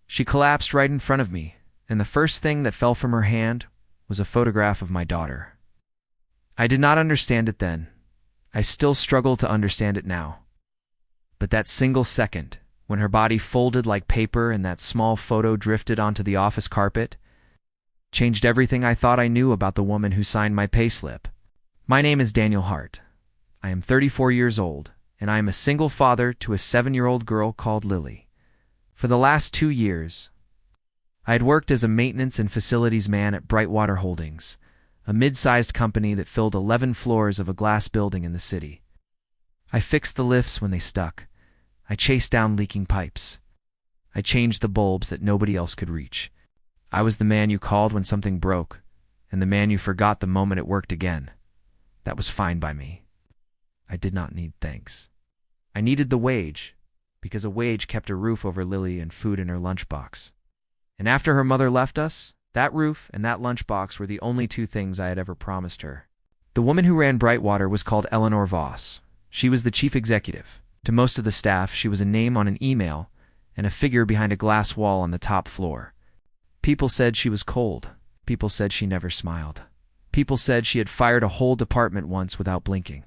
She collapsed right in front of me, and the first thing that fell from her hand was a photograph of my daughter. I did not understand it then. I still struggle to understand it now. But that single second, when her body folded like paper and that small photo drifted onto the office carpet, changed everything I thought I knew about the woman who signed my payslip. My name is Daniel Hart. I am 34 years old, and I am a single father to a 7-year-old girl called Lily. For the last 2 years, I had worked as a maintenance and facilities man at Brightwater Holdings, a mid-sized company that filled 11 floors of a glass building in the city. I fixed the lifts when they stuck. I chased down leaking pipes. I changed the bulbs that nobody else could reach. I was the man you called when something broke, and the man you forgot the moment it worked again. That was fine by me. I did not need thanks. I needed the wage, because a wage kept a roof over Lily and food in her lunchbox. And after her mother left us, that roof and that lunchbox were the only 2 things I had ever promised her. The woman who ran Brightwater was called Eleanor Voss. She was the chief executive. To most of the staff, she was a name on an email and a figure behind a glass wall on the top floor. People said she was cold. People said she never smiled. People said she had fired a whole department once without blinking.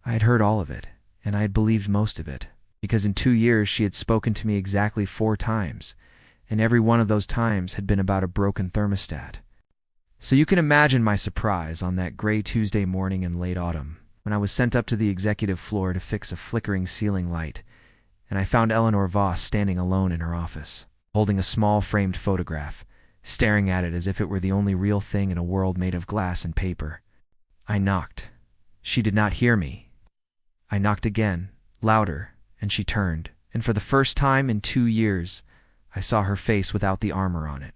I had heard all of it, and I had believed most of it, because in 2 years she had spoken to me exactly 4 times, and every one of those times had been about a broken thermostat. So you can imagine my surprise on that gray Tuesday morning in late autumn, when I was sent up to the executive floor to fix a flickering ceiling light, and I found Eleanor Voss standing alone in her office, holding a small framed photograph, staring at it as if it were the only real thing in a world made of glass and paper. I knocked. She did not hear me. I knocked again, louder, and she turned, and for the first time in 2 years, I saw her face without the armor on it.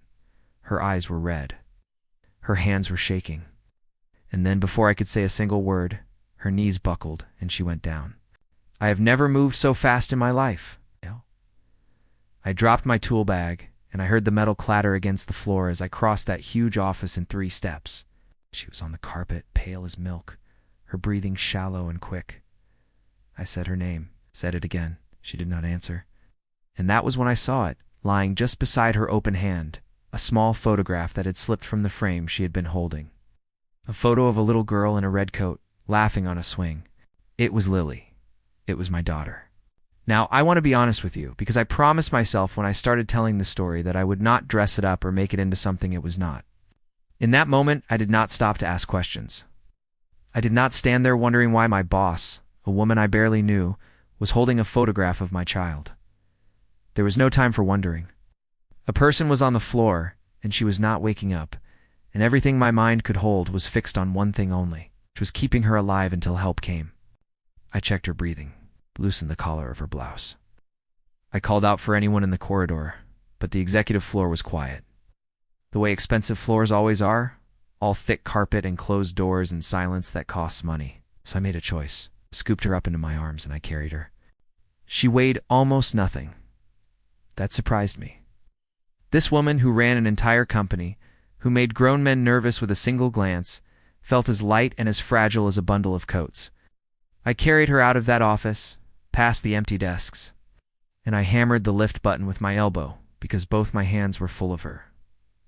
Her eyes were red. Her hands were shaking. And then, before I could say a single word, her knees buckled and she went down. I have never moved so fast in my life. I dropped my tool bag, and I heard the metal clatter against the floor as I crossed that huge office in 3 steps. She was on the carpet, pale as milk, her breathing shallow and quick. I said her name, said it again. She did not answer. And that was when I saw it, lying just beside her open hand, a small photograph that had slipped from the frame she had been holding. A photo of a little girl in a red coat, laughing on a swing. It was Lily. It was my daughter. Now, I want to be honest with you, because I promised myself when I started telling the story that I would not dress it up or make it into something it was not. In that moment, I did not stop to ask questions. I did not stand there wondering why my boss, a woman I barely knew, was holding a photograph of my child. There was no time for wondering. A person was on the floor, and she was not waking up, and everything my mind could hold was fixed on one thing only, which was keeping her alive until help came. I checked her breathing, loosened the collar of her blouse. I called out for anyone in the corridor, but the executive floor was quiet. The way expensive floors always are, all thick carpet and closed doors and silence that costs money. So I made a choice, scooped her up into my arms, and I carried her. She weighed almost nothing. That surprised me. This woman who ran an entire company, who made grown men nervous with a single glance, felt as light and as fragile as a bundle of coats. I carried her out of that office, past the empty desks, and I hammered the lift button with my elbow because both my hands were full of her.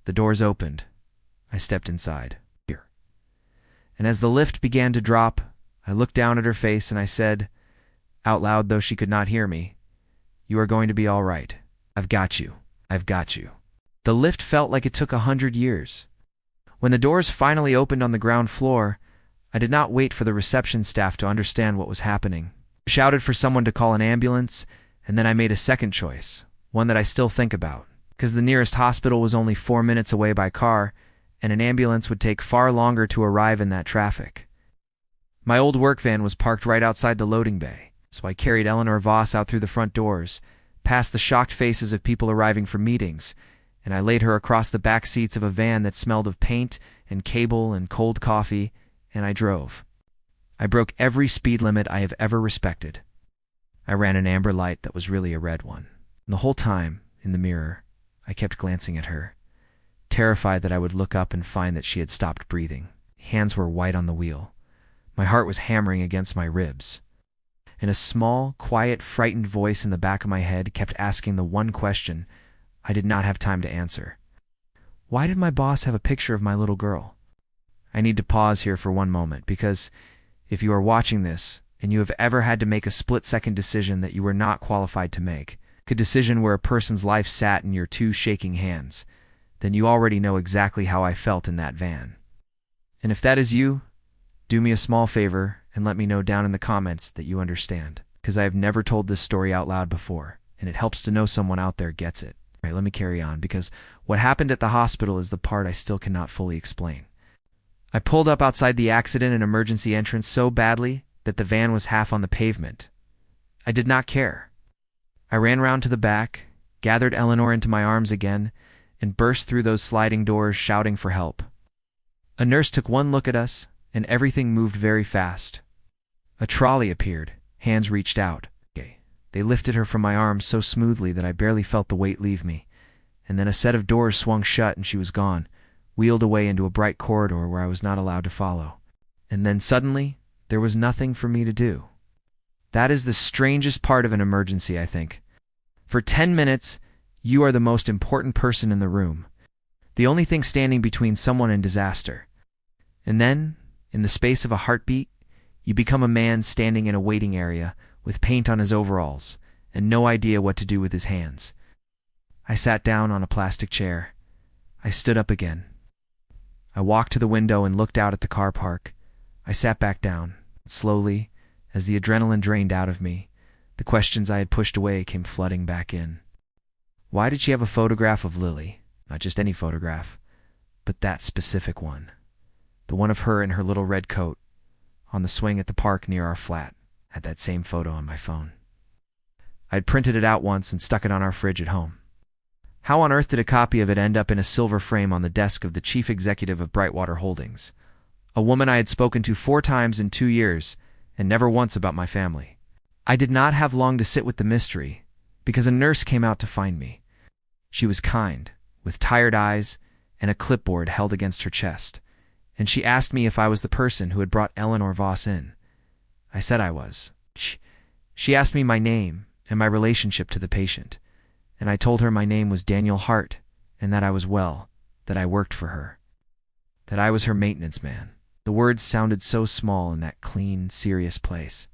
The doors opened. I stepped inside. Here. And as the lift began to drop, I looked down at her face and I said, out loud though she could not hear me, "You are going to be all right. I've got you. I've got you." The lift felt like it took 100 years. When the doors finally opened on the ground floor, I did not wait for the reception staff to understand what was happening. I shouted for someone to call an ambulance, and then I made a second choice, one that I still think about, because the nearest hospital was only 4 minutes away by car, and an ambulance would take far longer to arrive in that traffic. My old work van was parked right outside the loading bay, so I carried Eleanor Voss out through the front doors, past the shocked faces of people arriving for meetings, and I laid her across the back seats of a van that smelled of paint and cable and cold coffee, and I drove. I broke every speed limit I have ever respected. I ran an amber light that was really a red one. And the whole time, in the mirror, I kept glancing at her, terrified that I would look up and find that she had stopped breathing. Hands were white on the wheel. My heart was hammering against my ribs. And a small, quiet, frightened voice in the back of my head kept asking the one question I did not have time to answer. Why did my boss have a picture of my little girl? I need to pause here for one moment, because if you are watching this and you have ever had to make a split-second decision that you were not qualified to make, a decision where a person's life sat in your two shaking hands, then you already know exactly how I felt in that van. And if that is you, do me a small favor and let me know down in the comments that you understand, because I have never told this story out loud before, and it helps to know someone out there gets it. All right, let me carry on, because what happened at the hospital is the part I still cannot fully explain. I pulled up outside the accident and emergency entrance so badly that the van was half on the pavement. I did not care. I ran round to the back, gathered Eleanor into my arms again, and burst through those sliding doors shouting for help. A nurse took one look at us, and everything moved very fast. A trolley appeared, hands reached out. They lifted her from my arms so smoothly that I barely felt the weight leave me, and then a set of doors swung shut and she was gone, wheeled away into a bright corridor where I was not allowed to follow. And then suddenly, there was nothing for me to do. That is the strangest part of an emergency, I think. For 10 minutes, you are the most important person in the room, the only thing standing between someone and disaster. And then, in the space of a heartbeat, you become a man standing in a waiting area with paint on his overalls and no idea what to do with his hands. I sat down on a plastic chair. I stood up again. I walked to the window and looked out at the car park. I sat back down. Slowly, as the adrenaline drained out of me, the questions I had pushed away came flooding back in. Why did she have a photograph of Lily? Not just any photograph, but that specific one. The one of her in her little red coat, on the swing at the park near our flat. I had that same photo on my phone. I had printed it out once and stuck it on our fridge at home. How on earth did a copy of it end up in a silver frame on the desk of the chief executive of Brightwater Holdings, a woman I had spoken to 4 times in 2 years, and never once about my family? I did not have long to sit with the mystery, because a nurse came out to find me. She was kind, with tired eyes and a clipboard held against her chest, and she asked me if I was the person who had brought Eleanor Voss in. I said I was. She asked me my name and my relationship to the patient, and I told her my name was Daniel Hart, and that I was well, that I worked for her, that I was her maintenance man. The words sounded so small in that clean, serious place.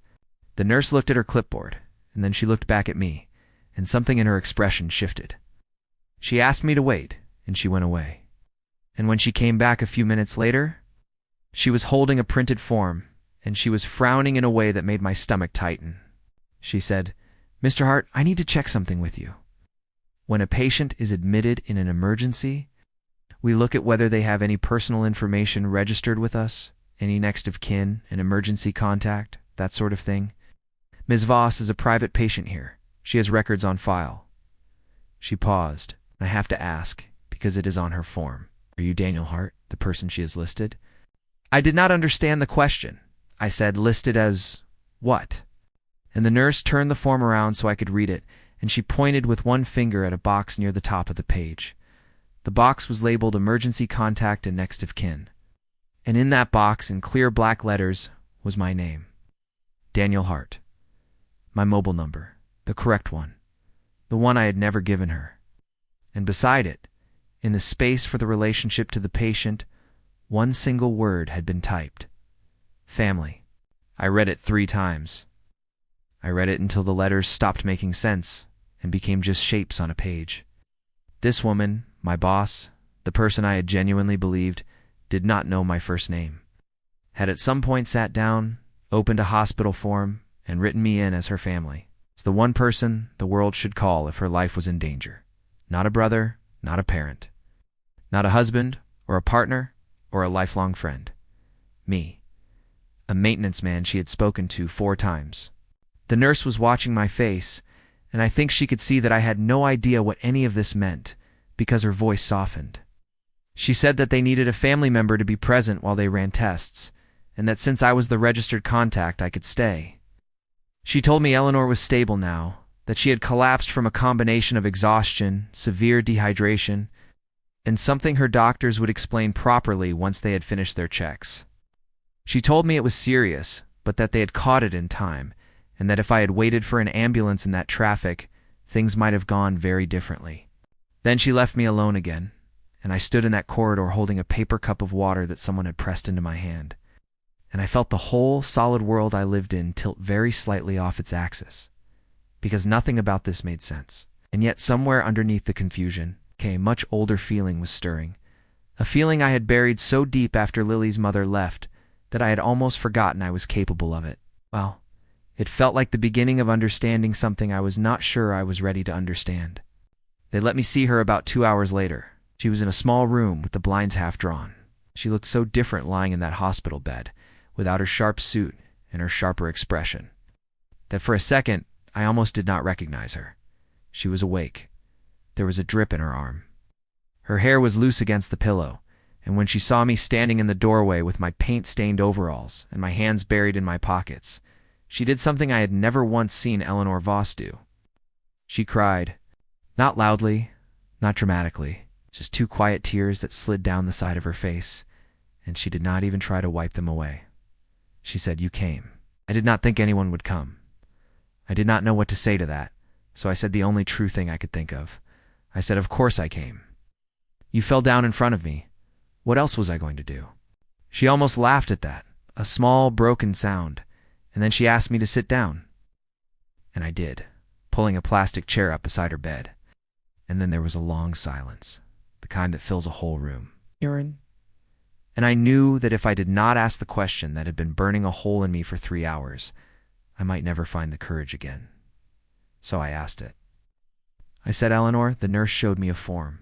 The nurse looked at her clipboard, and then she looked back at me, and something in her expression shifted. She asked me to wait, and she went away. And when she came back a few minutes later, she was holding a printed form, and she was frowning in a way that made my stomach tighten. She said, "Mr. Hart, I need to check something with you. When a patient is admitted in an emergency, we look at whether they have any personal information registered with us, any next of kin, an emergency contact, that sort of thing. Ms. Voss is a private patient here. She has records on file." She paused. I have to ask, because it is on her form. "Are you Daniel Hart, the person she has listed?" I did not understand the question. I said, "Listed as what?" And the nurse turned the form around so I could read it, and she pointed with one finger at a box near the top of the page. The box was labeled Emergency Contact and Next of Kin. And in that box, in clear black letters, was my name. Daniel Hart. My mobile number, the correct one, the one I had never given her. And beside it, in the space for the relationship to the patient, one single word had been typed. Family. I read it 3 times. I read it until the letters stopped making sense and became just shapes on a page. This woman, my boss, the person I had genuinely believed, did not know my first name, had at some point sat down, opened a hospital form, and written me in as her family. It's the one person the world should call if her life was in danger. Not a brother, not a parent, not a husband or a partner or a lifelong friend. Me, a maintenance man she had spoken to 4 times. The nurse was watching my face, and I think she could see that I had no idea what any of this meant, because her voice softened. She said that they needed a family member to be present while they ran tests, and that since I was the registered contact, I could stay. She told me Eleanor was stable now, that she had collapsed from a combination of exhaustion, severe dehydration, and something her doctors would explain properly once they had finished their checks. She told me it was serious, but that they had caught it in time, and that if I had waited for an ambulance in that traffic, things might have gone very differently. Then she left me alone again, and I stood in that corridor holding a paper cup of water that someone had pressed into my hand. And I felt the whole solid world I lived in tilt very slightly off its axis, because nothing about this made sense. And yet somewhere underneath the confusion, a much older feeling was stirring, a feeling I had buried so deep after Lily's mother left that I had almost forgotten I was capable of it. Well, it felt like the beginning of understanding something I was not sure I was ready to understand. They let me see her about 2 hours later. She was in a small room with the blinds half drawn. She looked so different lying in that hospital bed, without her sharp suit and her sharper expression, that for a second I almost did not recognize her. She was awake. There was a drip in her arm. Her hair was loose against the pillow, and when she saw me standing in the doorway with my paint-stained overalls and my hands buried in my pockets, she did something I had never once seen Eleanor Voss do. She cried. Not loudly, not dramatically, just 2 quiet tears that slid down the side of her face, and she did not even try to wipe them away. She said, "You came." I did not think anyone would come. I did not know what to say to that, so I said the only true thing I could think of. I said, "Of course I came. You fell down in front of me. What else was I going to do?" She almost laughed at that, a small, broken sound, and then she asked me to sit down. And I did, pulling a plastic chair up beside her bed. And then there was a long silence, the kind that fills a whole room. Urine? And I knew that if I did not ask the question that had been burning a hole in me for 3 hours, I might never find the courage again. So I asked it. I said, "Eleanor, the nurse showed me a form.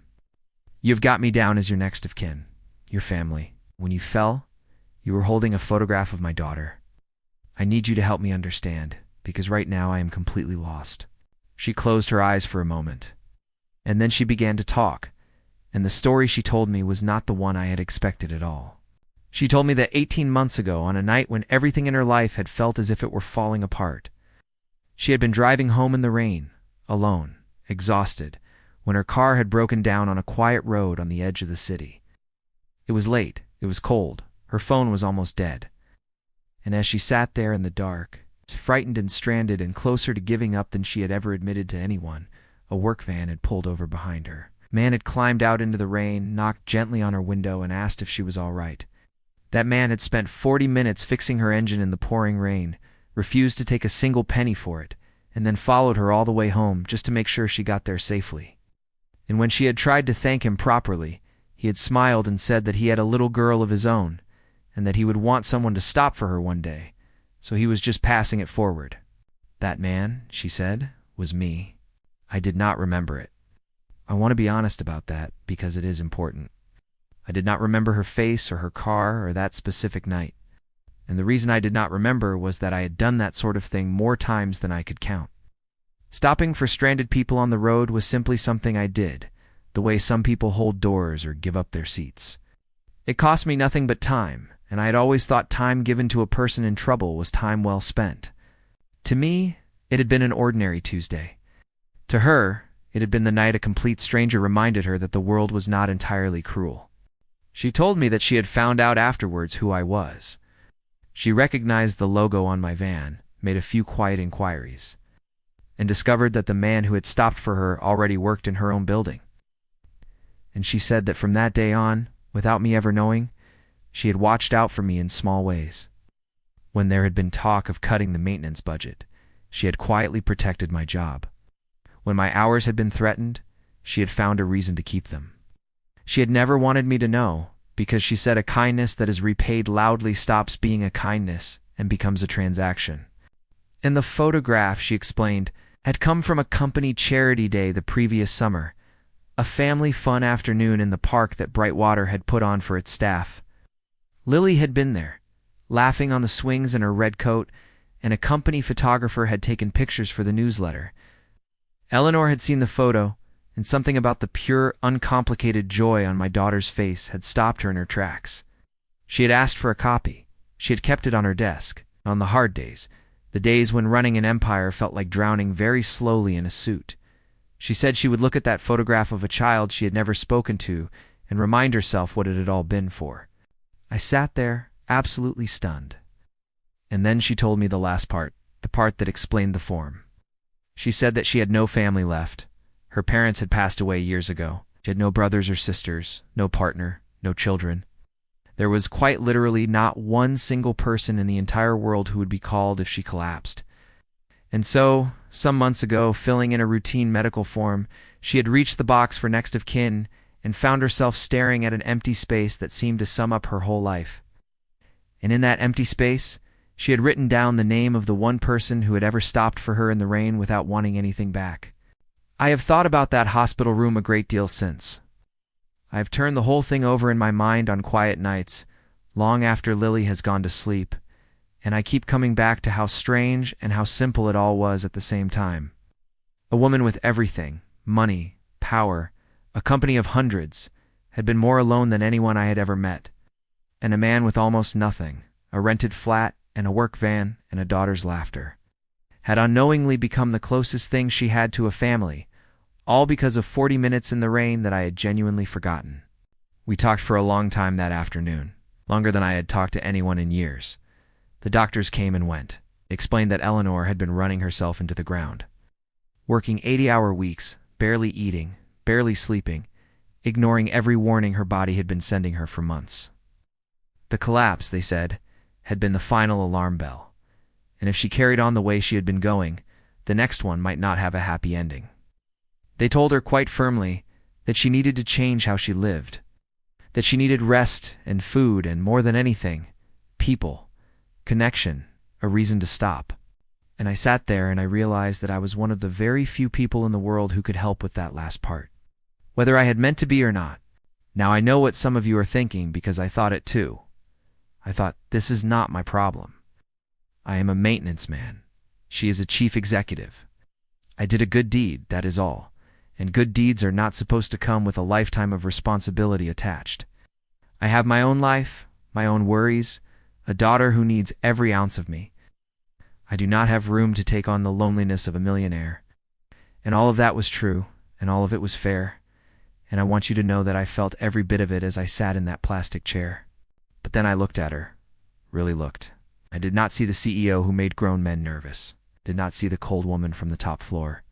You've got me down as your next of kin, your family. When you fell, you were holding a photograph of my daughter. I need you to help me understand, because right now I am completely lost." She closed her eyes for a moment, and then she began to talk, and the story she told me was not the one I had expected at all. She told me that 18 months ago, on a night when everything in her life had felt as if it were falling apart, she had been driving home in the rain, alone, exhausted, when her car had broken down on a quiet road on the edge of the city. It was late, it was cold, her phone was almost dead. And as she sat there in the dark, frightened and stranded and closer to giving up than she had ever admitted to anyone, a work van had pulled over behind her. A man had climbed out into the rain, knocked gently on her window, and asked if she was all right. That man had spent 40 minutes fixing her engine in the pouring rain, refused to take a single penny for it, and then followed her all the way home just to make sure she got there safely. And when she had tried to thank him properly, he had smiled and said that he had a little girl of his own, and that he would want someone to stop for her one day, so he was just passing it forward. That man, she said, was me. I did not remember it. I want to be honest about that, because it is important. I did not remember her face or her car or that specific night. And the reason I did not remember was that I had done that sort of thing more times than I could count. Stopping for stranded people on the road was simply something I did, the way some people hold doors or give up their seats. It cost me nothing but time, and I had always thought time given to a person in trouble was time well spent. To me, it had been an ordinary Tuesday. To her, it had been the night a complete stranger reminded her that the world was not entirely cruel. She told me that she had found out afterwards who I was. She recognized the logo on my van, made a few quiet inquiries, and discovered that the man who had stopped for her already worked in her own building. And she said that from that day on, without me ever knowing, she had watched out for me in small ways. When there had been talk of cutting the maintenance budget, she had quietly protected my job. When my hours had been threatened, she had found a reason to keep them. She had never wanted me to know, because she said a kindness that is repaid loudly stops being a kindness and becomes a transaction. And the photograph, she explained, had come from a company charity day the previous summer, a family fun afternoon in the park that Brightwater had put on for its staff. Lily had been there, laughing on the swings in her red coat, and a company photographer had taken pictures for the newsletter. Eleanor had seen the photo, and something about the pure, uncomplicated joy on my daughter's face had stopped her in her tracks. She had asked for a copy. She had kept it on her desk, on the hard days, the days when running an empire felt like drowning very slowly in a suit. She said she would look at that photograph of a child she had never spoken to and remind herself what it had all been for. I sat there, absolutely stunned. And then she told me the last part, the part that explained the form. She said that she had no family left. Her parents had passed away years ago. She had no brothers or sisters, no partner, no children. There was quite literally not one single person in the entire world who would be called if she collapsed. And so, some months ago, filling in a routine medical form, she had reached the box for next of kin and found herself staring at an empty space that seemed to sum up her whole life. And in that empty space, she had written down the name of the one person who had ever stopped for her in the rain without wanting anything back. I have thought about that hospital room a great deal since. I have turned the whole thing over in my mind on quiet nights, long after Lily has gone to sleep, and I keep coming back to how strange and how simple it all was at the same time. A woman with everything, money, power, a company of hundreds, had been more alone than anyone I had ever met. And a man with almost nothing, a rented flat and a work van and a daughter's laughter, had unknowingly become the closest thing she had to a family, all because of 40 minutes in the rain that I had genuinely forgotten. We talked for a long time that afternoon, longer than I had talked to anyone in years. The doctors came and went, explained that Eleanor had been running herself into the ground. Working 80-hour weeks, barely eating, barely sleeping, ignoring every warning her body had been sending her for months. The collapse, they said, had been the final alarm bell, and if she carried on the way she had been going, the next one might not have a happy ending. They told her quite firmly that she needed to change how she lived, that she needed rest and food and, more than anything, people, connection, a reason to stop. And I sat there and I realized that I was one of the very few people in the world who could help with that last part, whether I had meant to be or not. Now I know what some of you are thinking, because I thought it too. I thought, this is not my problem. I am a maintenance man. She is a chief executive. I did a good deed, that is all, and good deeds are not supposed to come with a lifetime of responsibility attached. I have my own life, my own worries, a daughter who needs every ounce of me. I do not have room to take on the loneliness of a millionaire. And all of that was true, and all of it was fair, and I want you to know that I felt every bit of it as I sat in that plastic chair. But then I looked at her, really looked. I did not see the CEO who made grown men nervous, did not see the cold woman from the top floor.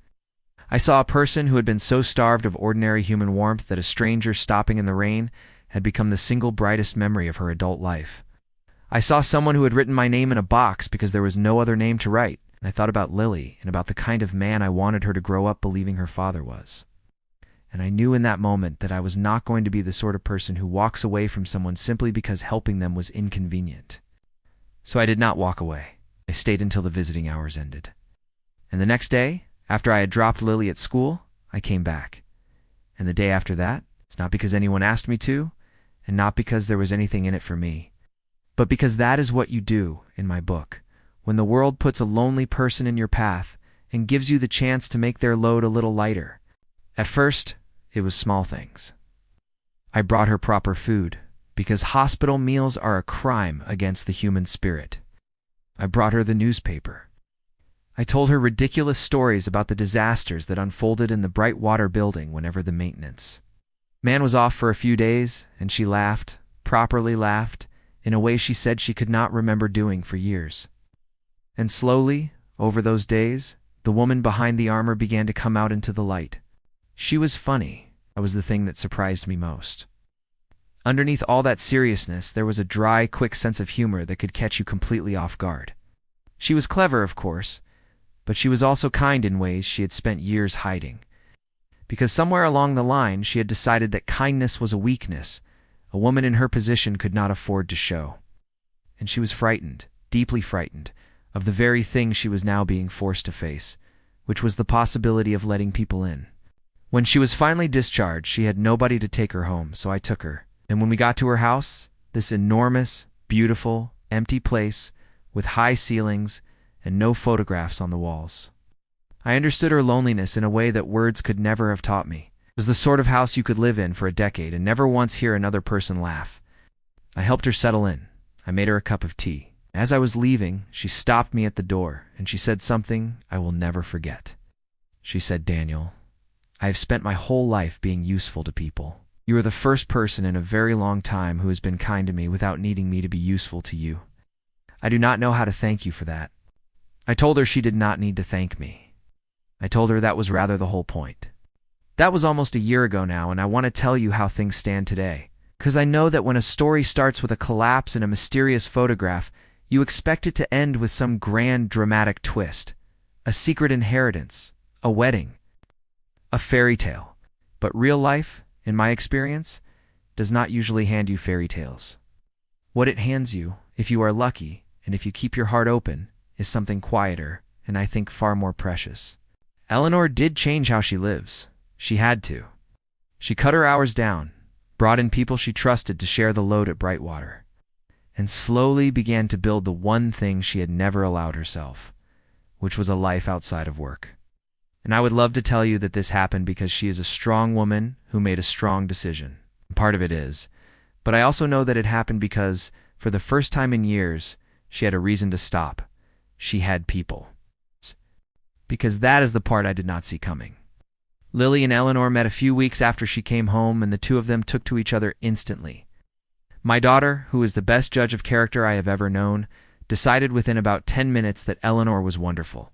I saw a person who had been so starved of ordinary human warmth that a stranger stopping in the rain had become the single brightest memory of her adult life. I saw someone who had written my name in a box because there was no other name to write, and I thought about Lily and about the kind of man I wanted her to grow up believing her father was. And I knew in that moment that I was not going to be the sort of person who walks away from someone simply because helping them was inconvenient. So I did not walk away. I stayed until the visiting hours ended. And the next day, after I had dropped Lily at school, I came back. And the day after that, it's not because anyone asked me to, and not because there was anything in it for me, but because that is what you do in my book, when the world puts a lonely person in your path and gives you the chance to make their load a little lighter. At first, it was small things. I brought her proper food, because hospital meals are a crime against the human spirit. I brought her the newspaper. I told her ridiculous stories about the disasters that unfolded in the Brightwater building whenever the maintenance man was off for a few days, and she laughed, properly laughed, in a way she said she could not remember doing for years. And slowly, over those days, the woman behind the armor began to come out into the light. She was funny. That was the thing that surprised me most. Underneath all that seriousness, there was a dry, quick sense of humor that could catch you completely off guard. She was clever, of course, but she was also kind in ways she had spent years hiding. Because somewhere along the line, she had decided that kindness was a weakness a woman in her position could not afford to show. And she was frightened, deeply frightened, of the very thing she was now being forced to face, which was the possibility of letting people in. When she was finally discharged, she had nobody to take her home, so I took her. And when we got to her house, this enormous, beautiful, empty place with high ceilings and no photographs on the walls, I understood her loneliness in a way that words could never have taught me. It was the sort of house you could live in for a decade and never once hear another person laugh. I helped her settle in. I made her a cup of tea. As I was leaving, she stopped me at the door, and she said something I will never forget. She said, "Daniel, I have spent my whole life being useful to people. You are the first person in a very long time who has been kind to me without needing me to be useful to you. I do not know how to thank you for that." I told her she did not need to thank me. I told her that was rather the whole point. That was almost a year ago now, and I want to tell you how things stand today. Because I know that when a story starts with a collapse and a mysterious photograph, you expect it to end with some grand dramatic twist. A secret inheritance, a wedding, a fairy tale. But real life, in my experience, does not usually hand you fairy tales. What it hands you, if you are lucky, and if you keep your heart open, is something quieter, and I think far more precious. Eleanor did change how she lives. She had to. She cut her hours down, brought in people she trusted to share the load at Brightwater, and slowly began to build the one thing she had never allowed herself, which was a life outside of work. And I would love to tell you that this happened because she is a strong woman who made a strong decision. Part of it is. But I also know that it happened because, for the first time in years, she had a reason to stop. She had people. Because that is the part I did not see coming. Lily and Eleanor met a few weeks after she came home, and the two of them took to each other instantly. My daughter, who is the best judge of character I have ever known, decided within about 10 minutes that Eleanor was wonderful.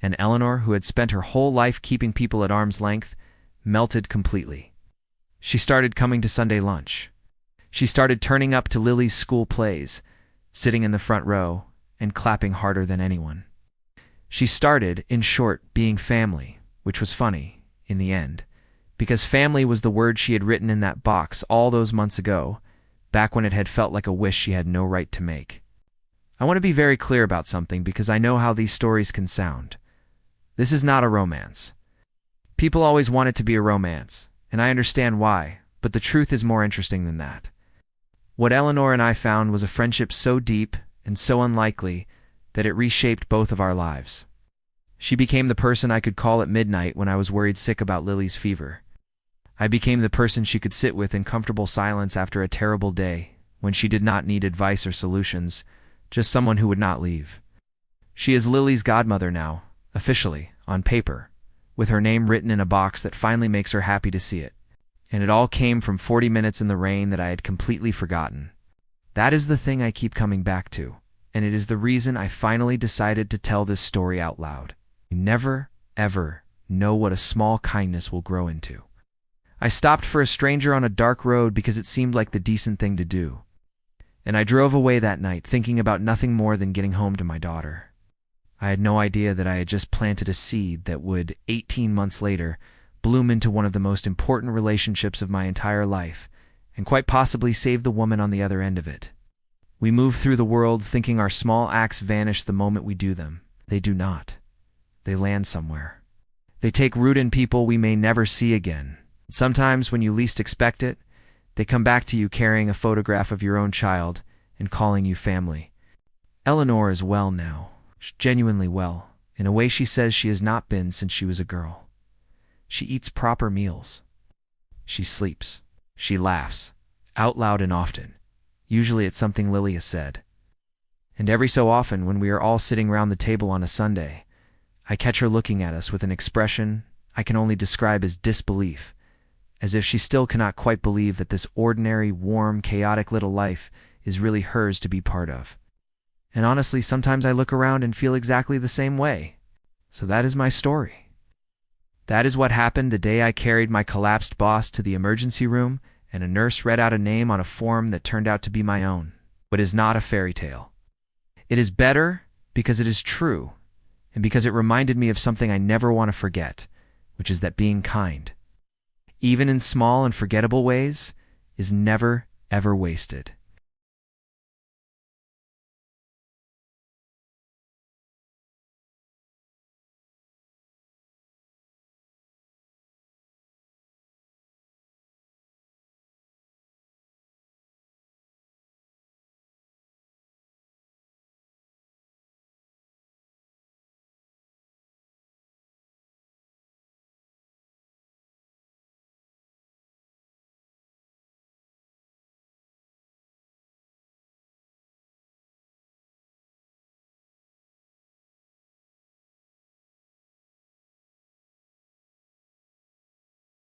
And Eleanor, who had spent her whole life keeping people at arm's length, melted completely. She started coming to Sunday lunch. She started turning up to Lily's school plays, sitting in the front row, and clapping harder than anyone. She started, in short, being family, which was funny, in the end, because family was the word she had written in that box all those months ago, back when it had felt like a wish she had no right to make. I want to be very clear about something because I know how these stories can sound. This is not a romance. People always want it to be a romance, and I understand why, but the truth is more interesting than that. What Eleanor and I found was a friendship so deep and so unlikely that it reshaped both of our lives. She became the person I could call at midnight when I was worried sick about Lily's fever. I became the person she could sit with in comfortable silence after a terrible day, when she did not need advice or solutions, just someone who would not leave. She is Lily's godmother now, officially, on paper, with her name written in a box that finally makes her happy to see it. And it all came from 40 minutes in the rain that I had completely forgotten. That is the thing I keep coming back to, and it is the reason I finally decided to tell this story out loud. You never, ever know what a small kindness will grow into. I stopped for a stranger on a dark road because it seemed like the decent thing to do. And I drove away that night thinking about nothing more than getting home to my daughter. I had no idea that I had just planted a seed that would, 18 months later, bloom into one of the most important relationships of my entire life, and quite possibly save the woman on the other end of it. We move through the world thinking our small acts vanish the moment we do them. They do not. They land somewhere. They take root in people we may never see again. Sometimes, when you least expect it, they come back to you carrying a photograph of your own child and calling you family. Eleanor is well now, genuinely well, in a way she says she has not been since she was a girl. She eats proper meals. She sleeps. She laughs, out loud and often, usually at something Lily has said. And every so often, when we are all sitting round the table on a Sunday, I catch her looking at us with an expression I can only describe as disbelief, as if she still cannot quite believe that this ordinary, warm, chaotic little life is really hers to be part of. And honestly, sometimes I look around and feel exactly the same way. So that is my story. That is what happened the day I carried my collapsed boss to the emergency room and a nurse read out a name on a form that turned out to be my own. But it is not a fairy tale. It is better because it is true, and because it reminded me of something I never want to forget, which is that being kind, even in small and forgettable ways, is never, ever wasted.